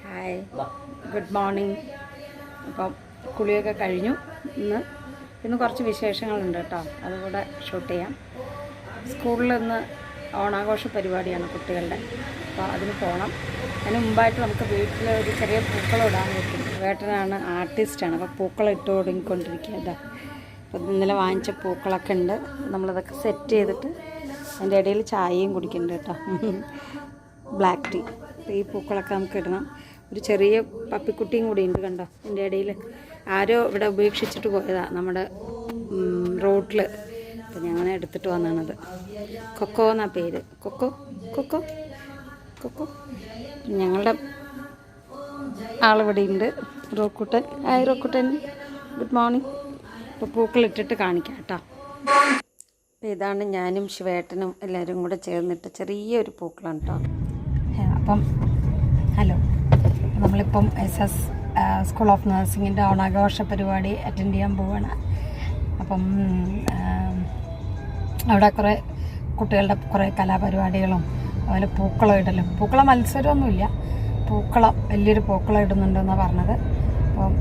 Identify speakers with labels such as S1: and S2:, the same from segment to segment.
S1: Hi, good morning. അപ്പം കുളിയൊക്കെ കഴിഞ്ഞു. ഇന്ന് കുറച്ച് വിശേഷങ്ങളുണ്ട് കേട്ടോ, അതുകൂടെ ഷൂട്ട് ചെയ്യാം. സ്കൂളിൽ ഇന്ന് ഓണാഘോഷ പരിപാടിയാണ് കുട്ടികളുടെ, അപ്പോൾ അതിന് പോകണം. അതിന് മുമ്പായിട്ട് നമുക്ക് വീട്ടിൽ ഒരു ചെറിയ പൂക്കളം ഇടാൻ പറ്റും. വേട്ടനാണ് ആർട്ടിസ്റ്റാണ്, അപ്പോൾ പൂക്കളം ഇട്ട് തുടങ്ങിക്കൊണ്ടിരിക്കുക. അപ്പോൾ ഇന്നലെ വാങ്ങിച്ച പൂക്കളൊക്കെ ഉണ്ട്, നമ്മളതൊക്കെ സെറ്റ് ചെയ്തിട്ട് അതിൻ്റെ ഇടയിൽ ചായയും കുടിക്കുന്നുണ്ട് കേട്ടോ, ബ്ലാക്ക് ടീ. അപ്പോൾ ഈ പൂക്കളൊക്കെ നമുക്ക് ഇടണം. ഒരു ചെറിയ പപ്പിക്കുട്ടിയും കൂടി ഉണ്ട് കണ്ടോ എൻ്റെ ഇടയിൽ. ആരോ ഇവിടെ ഉപേക്ഷിച്ചിട്ട് പോയതാണ് നമ്മുടെ റോട്ടിൽ. അപ്പോൾ ഞങ്ങൾ എടുത്തിട്ട് വന്നാണത്. കൊക്കോ എന്നാണ് പേര്. Coco Coco Coco. ഞങ്ങളുടെ ആളിവിടെ ഉണ്ട്, റോക്കുട്ടൻ. ഹായ് റോക്കുട്ടൻ, ഗുഡ് മോർണിംഗ്. അപ്പോൾ പൂക്കളിട്ടിട്ട് കാണിക്കാം കേട്ടോ. അപ്പോൾ ഇതാണ് ഞാനും ശിവേട്ടനും എല്ലാവരും കൂടെ ചേർന്നിട്ട് ചെറിയൊരു പൂക്കളാണ് കേട്ടോ. അപ്പം ഹലോ, നമ്മളിപ്പം SS സ്കൂൾ ഓഫ് നഴ്സിങ്ങിൻ്റെ ഓണാഘോഷ പരിപാടി അറ്റൻഡ് ചെയ്യാൻ പോവുകയാണ്. അപ്പം അവിടെ കുറേ കുട്ടികളുടെ കുറേ കലാപരിപാടികളും അതുപോലെ പൂക്കളം ഇടലും. പൂക്കളം മത്സരമൊന്നുമില്ല, പൂക്കളം വലിയൊരു പൂക്കളം ഇടുന്നുണ്ടെന്നാണ് പറഞ്ഞത്. അപ്പം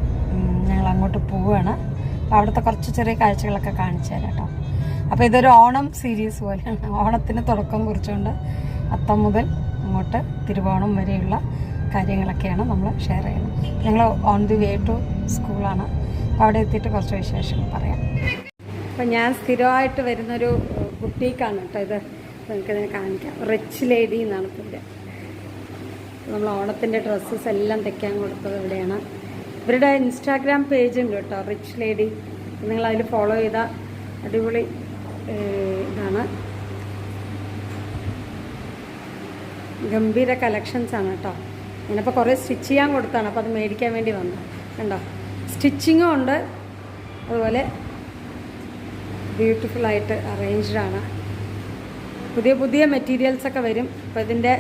S1: ഞങ്ങൾ അങ്ങോട്ട് പോവുകയാണ്. അപ്പോൾ അവിടുത്തെ കുറച്ച് ചെറിയ കാഴ്ചകളൊക്കെ കാണിച്ചു തരാം കേട്ടോ. അപ്പോൾ ഇതൊരു ഓണം സീരീസ് പോലെയാണ്. ഓണത്തിന് തുടക്കം കുറിച്ചുകൊണ്ട് അത്തം മുതൽ അങ്ങോട്ട് തിരുവോണം വരെയുള്ള കാര്യങ്ങളൊക്കെയാണ് നമ്മൾ ഷെയർ ചെയ്യുന്നത്. ഞങ്ങൾ ഓൺ ദി വേ ടു സ്കൂളാണ്. അപ്പോൾ അവിടെ എത്തിയിട്ട് കുറച്ച് വിശേഷങ്ങൾ പറയാം. അപ്പം ഞാൻ സ്ഥിരമായിട്ട് വരുന്നൊരു ബുട്ടീക്കാണ് കേട്ടോ ഇത്. നിങ്ങൾക്കിതിനെ കാണിക്കാം. റിച്ച് ലേഡി എന്നാണ് പേര്. നമ്മൾ ഓണത്തിൻ്റെ ഡ്രസ്സസ് എല്ലാം തയ്ക്കാൻ കൊടുത്തത് ഇവിടെയാണ്. ഇവരുടെ ഇൻസ്റ്റാഗ്രാം പേജ് ഉണ്ട് കേട്ടോ, റിച്ച് ലേഡി. നിങ്ങളതിൽ ഫോളോ ചെയ്താൽ അടിപൊളി ഇതാണ്, ഗംഭീര കളക്ഷൻസാണ് കേട്ടോ. ഞാനിപ്പോൾ കുറേ സ്റ്റിച്ച് ചെയ്യാൻ കൊടുത്താണ്, അപ്പോൾ അത് മേടിക്കാൻ വേണ്ടി വന്നു. കണ്ടോ, സ്റ്റിച്ചിങ്ങും ഉണ്ട്, അതുപോലെ ബ്യൂട്ടിഫുള്ളായിട്ട് അറേഞ്ച്ഡാണ്. പുതിയ പുതിയ മെറ്റീരിയൽസൊക്കെ വരും. അപ്പോൾ ഇതിൻ്റെ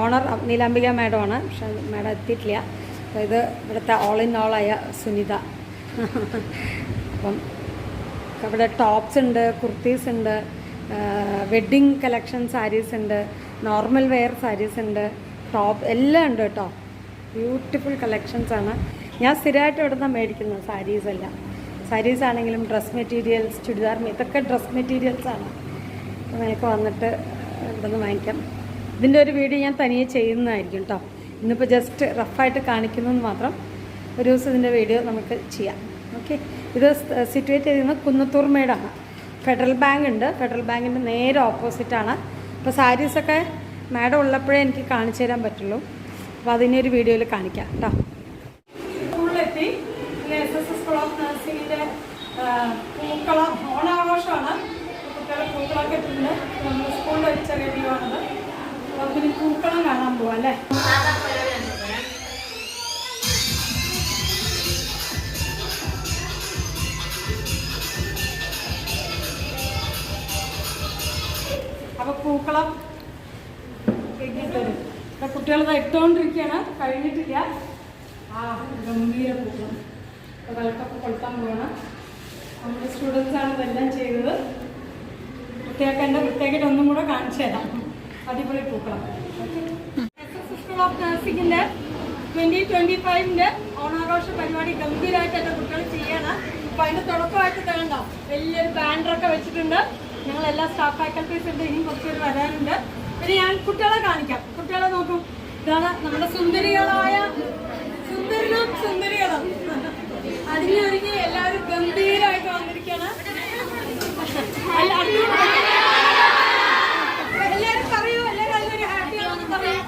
S1: ഓണർ നീലാംബിക മാഡമാണ്, പക്ഷേ മാഡം എത്തിയിട്ടില്ല. അപ്പോൾ ഇത് ഇവിടുത്തെ ഓൾ ഇൻ ഓൾ ആയ സുനിത. അപ്പം അവിടെ ടോപ്സ് ഉണ്ട്, കുർത്തീസ് ഉണ്ട്, വെഡ്ഡിങ് കളക്ഷൻ സാരീസ് ഉണ്ട്, നോർമൽ വെയർ സാരീസ് ഉണ്ട്, ടോപ്പ് എല്ലാം ഉണ്ട് കേട്ടോ. ബ്യൂട്ടിഫുൾ കളക്ഷൻസാണ്. ഞാൻ സ്ഥിരമായിട്ട് ഇവിടെ നിന്നാണ് മേടിക്കുന്നത് സാരീസെല്ലാം. സാരീസ് ആണെങ്കിലും ഡ്രസ് മെറ്റീരിയൽസ്, ചുരിദാർ, ഇതൊക്കെ ഡ്രസ് മെറ്റീരിയൽസാണ്. അപ്പോൾ നിങ്ങൾക്ക് വന്നിട്ട് ഇവിടെ നിന്ന് വാങ്ങിക്കാം. ഇതിൻ്റെ ഒരു വീഡിയോ ഞാൻ തനിയെ ചെയ്യുന്നതായിരിക്കും കേട്ടോ. ഇന്നിപ്പോൾ ജസ്റ്റ് റഫായിട്ട് കാണിക്കുന്നത് മാത്രം. ഒരു ദിവസം ഇതിൻ്റെ വീഡിയോ നമുക്ക് ചെയ്യാം. ഓക്കെ, ഇത് സിറ്റുവേറ്റ് ചെയ്തിരുന്നത് കുന്നത്തൂർ മേടാണ്. ഫെഡറൽ ബാങ്ക് ഉണ്ട്, ഫെഡറൽ ബാങ്കിൻ്റെ നേരെ ഓപ്പോസിറ്റാണ്. അപ്പോൾ സാരീസൊക്കെ മാഡം ഉള്ളപ്പോഴേ എനിക്ക് കാണിച്ചു തരാൻ പറ്റുള്ളൂ. അപ്പോൾ അതിനൊരു വീഡിയോയിൽ കാണിക്കാം കേട്ടോ. സ്കൂളിലെത്തി. SS സ്കൂൾ ഓഫ് നഴ്സിങ്ങിൻ്റെ പൂക്കളം ഓണാഘോഷമാണ്. കുട്ടികളെ പൂക്കളൊക്കെ ഇട്ടിട്ടുണ്ട്. നമ്മൾ സ്കൂളിൽ വെച്ച കഴിയുവാണത്. അപ്പോൾ പിന്നെ പൂക്കളം കാണാൻ പോവാം അല്ലേ. അപ്പോൾ പൂക്കളം കഴിഞ്ഞിട്ടൊരു ഇപ്പോൾ കുട്ടികളത് ഇട്ടുകൊണ്ടിരിക്കുകയാണ്, കഴിഞ്ഞിട്ടില്ല. ഗംഭീര പൂക്കളം. അപ്പോൾ വിളക്കൊക്കെ കൊളുത്താൻ പോകണം. നമ്മുടെ സ്റ്റുഡൻസാണ് ഇതെല്ലാം ചെയ്തത്. വൃത്തിയാക്കിയിട്ട് ഒന്നും കൂടെ കാണിച്ചു തരാം. അടിപൊളി പൂക്കളം. SS സ്കൂൾ ഓഫ് നഴ്സിങ്ങിൻ്റെ 2025 ഓണാഘോഷ പരിപാടി ഗംഭീരമായിട്ട് എൻ്റെ കുട്ടികൾ ചെയ്യണം. അപ്പോൾ അതിൻ്റെ തുടക്കമായിട്ട് കണ്ടോ, വലിയൊരു ബാനറൊക്കെ വെച്ചിട്ടുണ്ട്. ഞങ്ങളെല്ലാ സ്റ്റാഫ് ഫാക്കൽറ്റീസ് ഉണ്ട്, ഇനിയും കുറച്ചുപേർ വരാനുണ്ട്. പിന്നെ ഞാൻ കുട്ടികളെ കാണിക്കാം. കുട്ടികളെ നോക്കും, ഇതാണ് നമ്മുടെ സുന്ദരികളും അടിഞ്ഞൊരുങ്ങി എല്ലാവരും ഗംഭീരമായിട്ട് വന്നിരിക്കുകയാണ്. എല്ലാവരും പറയൂ, എല്ലാവരും അതിലൊരു ഹാപ്പിയാണെന്ന് പറയൂ.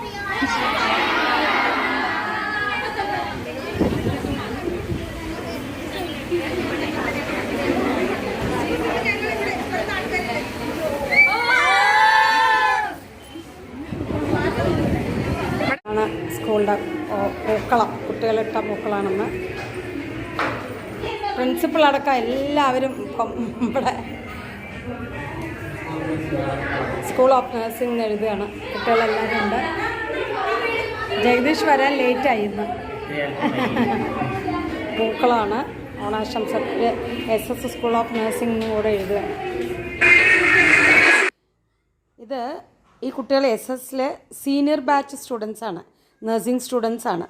S1: സ്കൂളിൻ്റെ പൂക്കളം, കുട്ടികളിട്ട പൂക്കളാണെന്ന്. പ്രിൻസിപ്പൾ അടക്കം എല്ലാവരും ഇപ്പം ഇവിടെ സ്കൂൾ ഓഫ് നഴ്സിംഗ് എഴുതുകയാണ്. കുട്ടികളെല്ലാവരും ഉണ്ട്. ജഗദീഷ് വരാൻ ലേറ്റായി ഇന്ന്. പൂക്കളമാണ് ഓണാശംസ. SS സ്കൂൾ ഓഫ് നഴ്സിംഗ് കൂടെ എഴുതുകയാണ്. ഇത് ഈ കുട്ടികൾ SS സീനിയർ ബാച്ച് സ്റ്റുഡൻസാണ്, നഴ്സിംഗ് സ്റ്റുഡൻസാണ്.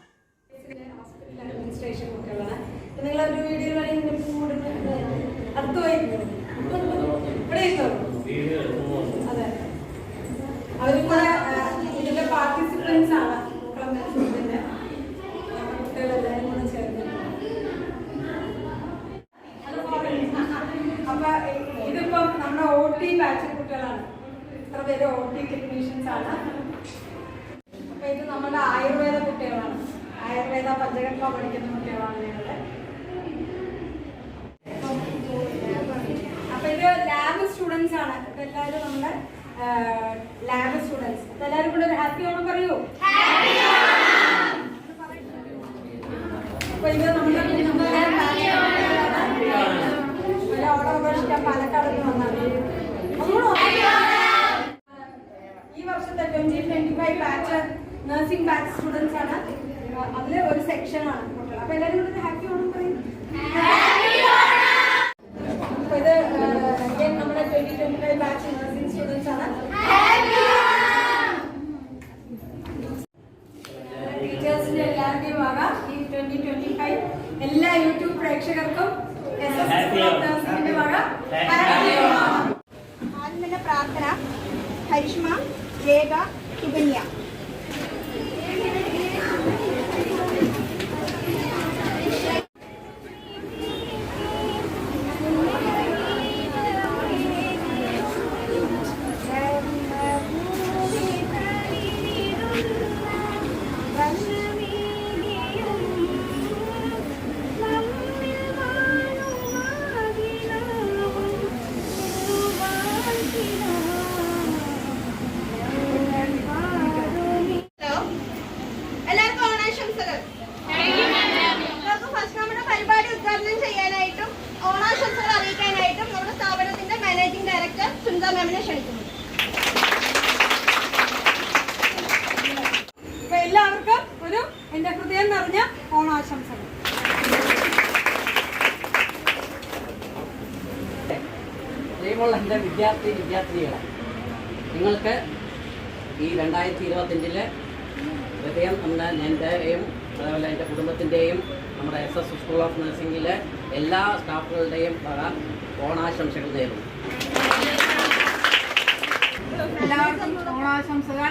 S1: സ്റ്റുഡൻസ് ആണ് പൂക്കളം സ്റ്റുഡൻറ് കുട്ടികളെല്ലാവരും കൂടെ ചേർന്നിട്ടുണ്ട്. അപ്പൊ ഇതിപ്പം നമ്മുടെ OT ബാച്ച് കുട്ടികളാണ്. ഇത്ര പേര് OT ടെക്നീഷ്യൻസ് ആണ്. അപ്പൊ ഇത് നമ്മുടെ ആയുർവേദ കുട്ടികളാണ്. ആയുർവേദ പഞ്ചകർമ്മ പഠിക്കുന്ന കുട്ടികളാണ് ഞങ്ങള്. അപ്പൊ ഇത് ലാബ് സ്റ്റുഡൻസ് ആണ്. ഇപ്പൊ എല്ലാവരും നമ്മുടെ ലാബ് സ്റ്റുഡൻസ്. എല്ലാവരും കൂടെ ഒരു ഹാപ്പി ഓണം പറയൂ. അപ്പൊ ഇത് നമ്മുടെ ഓണാഘോഷിക്കാൻ പാലക്കാട് വന്നാണ്. ഈ വർഷത്തെ 2025 ബാച്ച് നഴ്സിംഗ് ബാച്ച് സ്റ്റുഡൻസ് ആണ്. അതില് ഒരു സെക്ഷൻ ആണ് കുട്ടികൾ. അപ്പൊ എല്ലാവരും കൂടെ ഹാപ്പി ഓണം പറയും. അപ്പൊ ഇത് നമ്മുടെ 2025 ബാച്ച് നഴ്സിംഗ് സ്റ്റുഡൻസ് ആണ്. ടീച്ചേഴ്സിന്റെ എല്ലാവരുടെയും വക ഈ 2025 എല്ലാ യൂട്യൂബ് പ്രേക്ഷകർക്കും നഴ്സിംഗിന്റെ വക
S2: ആദ്യം തന്നെ പ്രാർത്ഥന. ഹരിഷ്മ, രേഖ, ഹിബന്യ. ഓണാശംസകൾ അറിയിക്കാനായിട്ടും നമ്മുടെ സ്ഥാപനത്തിന്റെ മാനേജിംഗ് ഡയറക്ടർ സുനിത മാമിനെ ക്ഷണിക്കുന്നു.
S1: എല്ലാവർക്കും ഒരു എന്റെ ഹൃദയം നിറഞ്ഞ ഓണാശംസകൾ.
S3: പ്രിയമുള്ള എൻ്റെ വിദ്യാർത്ഥിനികളെ, നിങ്ങൾക്ക് ഈ 2025 ഹൃദയം എൻ്റെയും അതുപോലെ എൻ്റെ കുടുംബത്തിൻ്റെയും നമ്മുടെ SS സ്കൂൾ ഓഫ് നഴ്സിംഗിലെ എല്ലാ സ്റ്റാഫുകളുടെയും വക ഓണാശംസകൾ നേരുന്നു.
S4: എല്ലാവർക്കും ഓണാശംസകൾ.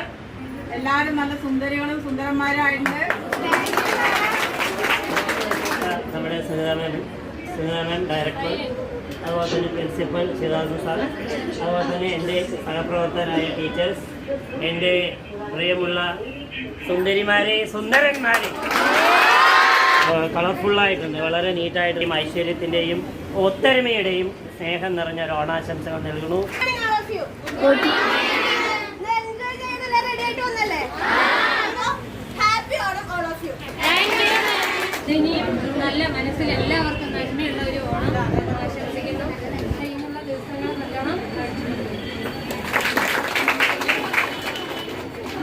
S4: എല്ലാവരും നല്ല സുന്ദരികളും സുന്ദരന്മാരായിട്ടുണ്ട്.
S5: നമ്മുടെ സുനിതാമൻ ഡയറക്ടർ, അതുപോലെ തന്നെ പ്രിൻസിപ്പൽ ശിവദാസൻ സാർ, അതുപോലെ തന്നെ എൻ്റെ സഹപ്രവർത്തകരായ ടീച്ചേഴ്സ്, എൻ്റെ പ്രിയമുള്ള സുന്ദരിമാരെ സുന്ദരന്മാരെ, കളർഫുള്ളായിട്ടുണ്ട്, വളരെ നീറ്റായിട്ടും ഐശ്വര്യത്തിൻ്റെയും ഒത്തൊരുമയുടെയും സ്നേഹം നിറഞ്ഞ ഒരു ഓണാശംസകൾ നൽകുന്നു.
S6: ഇനിയും നല്ല മനസ്സിൽ എല്ലാവർക്കും നന്മയുള്ള ഒരു ഓണം ആശംസിക്കുന്നു. ഇനിയുള്ള ദിവസങ്ങൾ നല്ലോണം.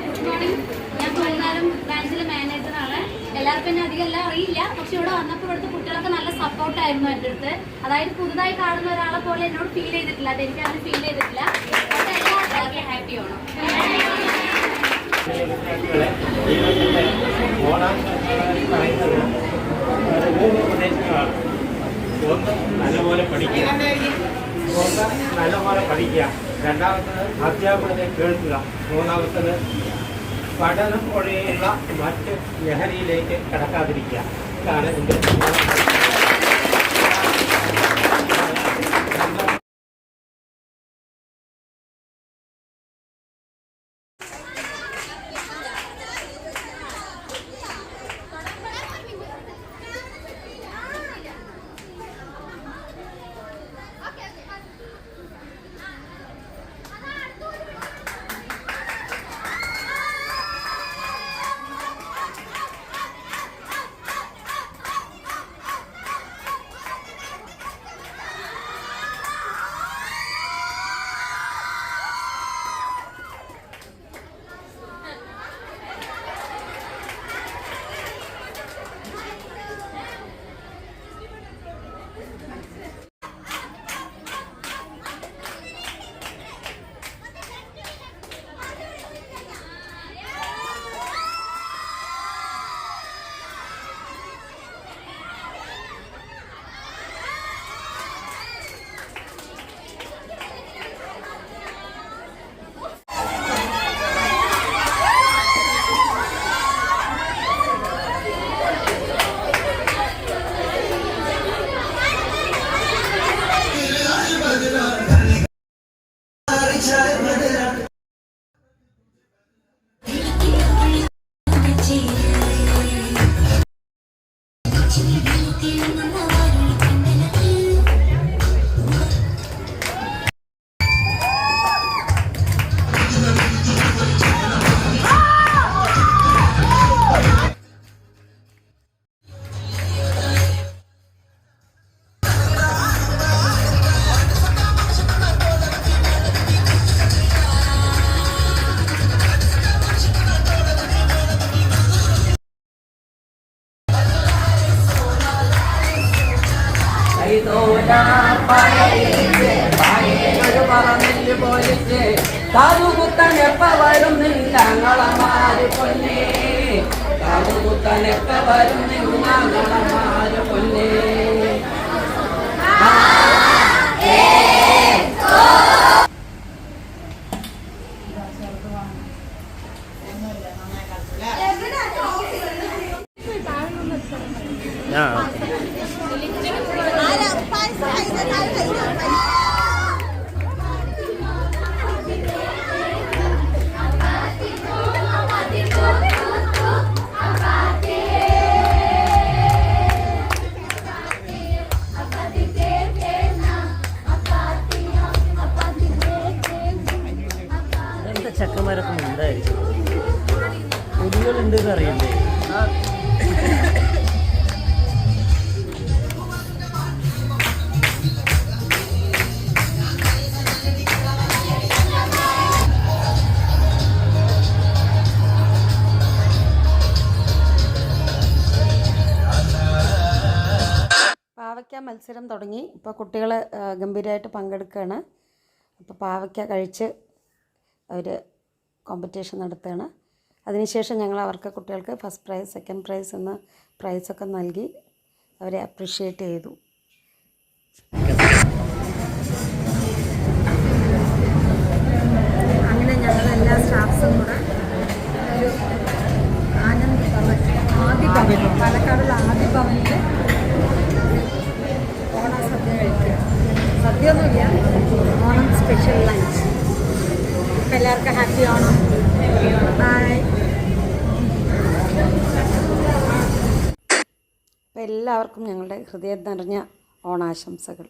S6: Good morning. ഞാൻ പൂങ്കാലം ബ്രാഞ്ചിലെ മാനേജറാണ്. എല്ലാവർക്കും എന്നെ അധികം എല്ലാം അറിയില്ല. പക്ഷെ ഇവിടെ വന്നപ്പോൾ ഇവിടുത്തെ കുട്ടികളൊക്കെ നല്ല സപ്പോർട്ടായിരുന്നു എൻ്റെ അടുത്ത്. അതായത് പുതുതായി കാണുന്ന ഒരാളെ പോലെ എന്നോട് ഫീൽ ചെയ്തിട്ടില്ല. അതെനിക്ക് അങ്ങനെ ഫീൽ ചെയ്തിട്ടില്ല. പക്ഷെ എല്ലാവർക്കും ഹാപ്പി ഓണം.
S5: മൂന്ന് ഉപദേശങ്ങളാണ്. ഒന്ന്, നല്ലപോലെ പഠിക്കുക. രണ്ടാമത്തത് അധ്യാപകരെ കേൾക്കുക. മൂന്നാമത്തത് പഠനം ഒഴികെയുള്ള മറ്റ് ലഹരിയിലേക്ക് കടക്കാതിരിക്കുക. ഇതാണ് എൻ്റെ
S3: കൂട്ടാനൊക്കെ വരുന്നു ഞങ്ങളമാര് പൊന്നേ.
S5: ആ എന്താ ചക്കന്മാരൊക്കെ ഉണ്ടായിരിക്കും കുടികളുണ്ട് അറിയണ്ടേ.
S1: പാവയ്ക്ക മത്സരം തുടങ്ങി. ഇപ്പോൾ കുട്ടികൾ ഗംഭീരമായിട്ട് പങ്കെടുക്കുകയാണ്. അപ്പോൾ പാവയ്ക്ക കഴിച്ച് അവർ കോമ്പറ്റീഷൻ നടത്തുകയാണ്. അതിനുശേഷം ഞങ്ങൾ അവർക്ക് കുട്ടികൾക്ക് ഫസ്റ്റ് പ്രൈസ്, സെക്കൻഡ് പ്രൈസ് എന്ന പ്രൈസൊക്കെ നൽകി അവരെ അപ്രിഷ്യേറ്റ് ചെയ്തു. അങ്ങനെ ഞങ്ങൾ എല്ലാ സ്റ്റാഫ്സും കൂടെ ഒരു ആനന്ദ് ഭവൻ, ആദി ഭവൻ, പാലക്കാടുള്ള ആദി ഭവനിൽ ഓണം സദ്യ കഴിക്കുക. സദ്യയൊന്നുമില്ല, ഓണം സ്പെഷ്യൽ ലഞ്ച്. അപ്പോൾ എല്ലാവർക്കും ഹാപ്പി ഓണം. ബൈ. അപ്പോൾ എല്ലാവർക്കും ഞങ്ങളുടെ ഹൃദയം നിറഞ്ഞ ഓണാശംസകൾ.